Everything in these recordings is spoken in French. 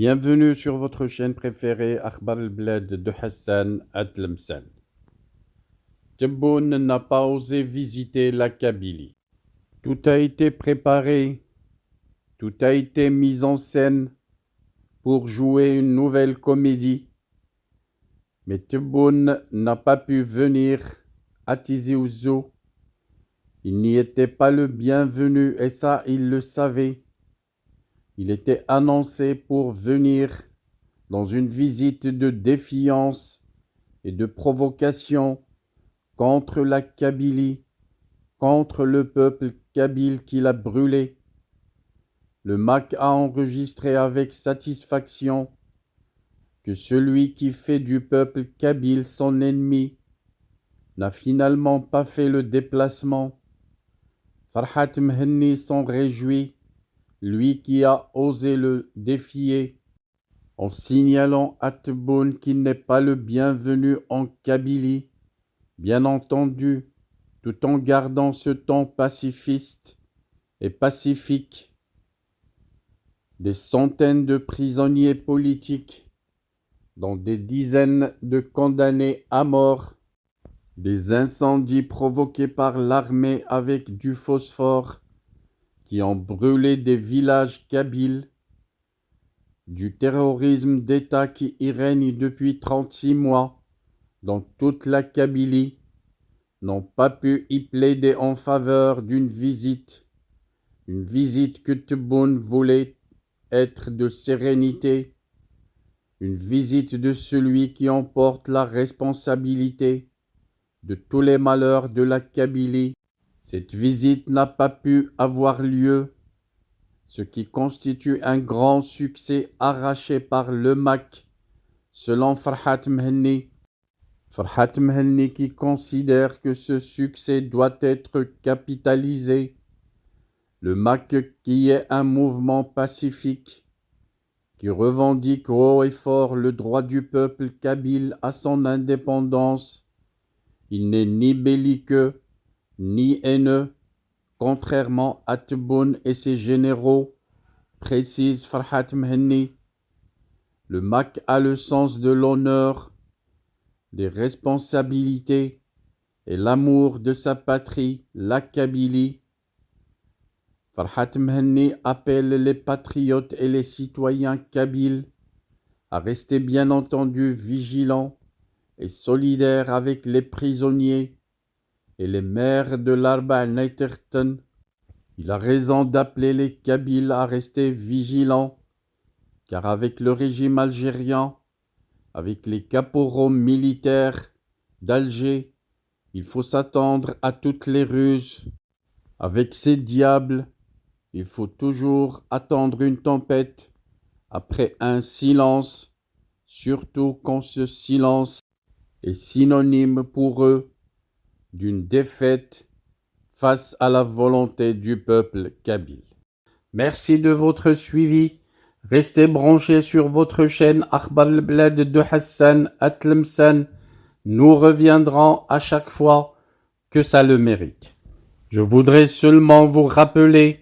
Bienvenue sur votre chaîne préférée Akhbar al-Blad de Hassan Atlemsan. Tebboune n'a pas osé visiter la Kabylie. Tout a été préparé, tout a été mis en scène pour jouer une nouvelle comédie. Mais Tebboune n'a pas pu venir à Tizi Ouzou. Il n'y était pas le bienvenu et ça, il le savait. Il était annoncé pour venir dans une visite de défiance et de provocation contre la Kabylie, contre le peuple kabyle qui l'a brûlé. Le MAC a enregistré avec satisfaction que celui qui fait du peuple kabyle son ennemi n'a finalement pas fait le déplacement. Farhat Mhenni s'en réjouit, lui qui a osé le défier, en signalant à Tebboune qu'il n'est pas le bienvenu en Kabylie, bien entendu, tout en gardant ce ton pacifiste et pacifique. Des centaines de prisonniers politiques, dont des dizaines de condamnés à mort, des incendies provoqués par l'armée avec du phosphore qui ont brûlé des villages kabyles, du terrorisme d'État qui y règne depuis 36 mois dans toute la Kabylie, n'ont pas pu y plaider en faveur d'une visite, une visite que Tebboune voulait être de sérénité, une visite de celui qui emporte la responsabilité de tous les malheurs de la Kabylie. Cette visite n'a pas pu avoir lieu, ce qui constitue un grand succès arraché par le MAC, selon Farhat Mhenni. Farhat Mhenni qui considère que ce succès doit être capitalisé. Le MAC qui est un mouvement pacifique, qui revendique haut et fort le droit du peuple kabyle à son indépendance. Il n'est ni belliqueux, ni haineux, contrairement à Tebboune et ses généraux, précise Farhat Mhenni. Le MAC a le sens de l'honneur, des responsabilités et l'amour de sa patrie, la Kabylie. Farhat Mhenni appelle les patriotes et les citoyens kabyles à rester bien entendu vigilants et solidaires avec les prisonniers et les maires de l'Arba Naiterten. Il a raison d'appeler les Kabyles à rester vigilants, car avec le régime algérien, avec les caporaux militaires d'Alger, il faut s'attendre à toutes les ruses. Avec ces diables, il faut toujours attendre une tempête après un silence, surtout quand ce silence est synonyme pour eux d'une défaite face à la volonté du peuple kabyle. Merci de votre suivi. Restez branchés sur votre chaîne Akhbar al-Blad de Hassan Atlemsan. Nous reviendrons à chaque fois que ça le mérite. Je voudrais seulement vous rappeler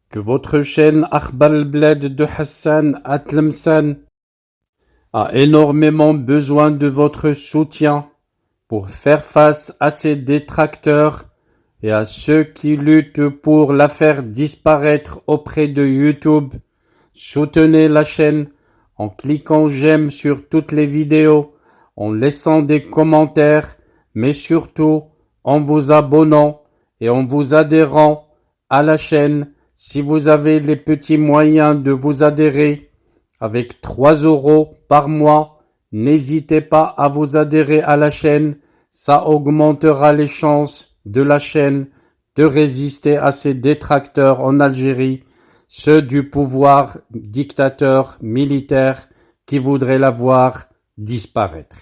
que votre chaîne Akhbar al-Blad de Hassan Atlemsan a énormément besoin de votre soutien pour faire face à ses détracteurs et à ceux qui luttent pour la faire disparaître auprès de YouTube. Soutenez la chaîne en cliquant j'aime sur toutes les vidéos, en laissant des commentaires, mais surtout en vous abonnant et en vous adhérant à la chaîne. Si vous avez les petits moyens de vous adhérer avec 3 € par mois, n'hésitez pas à vous adhérer à la chaîne. Ça augmentera les chances de la chaîne de résister à ces détracteurs en Algérie, ceux du pouvoir dictateur militaire qui voudraient la voir disparaître.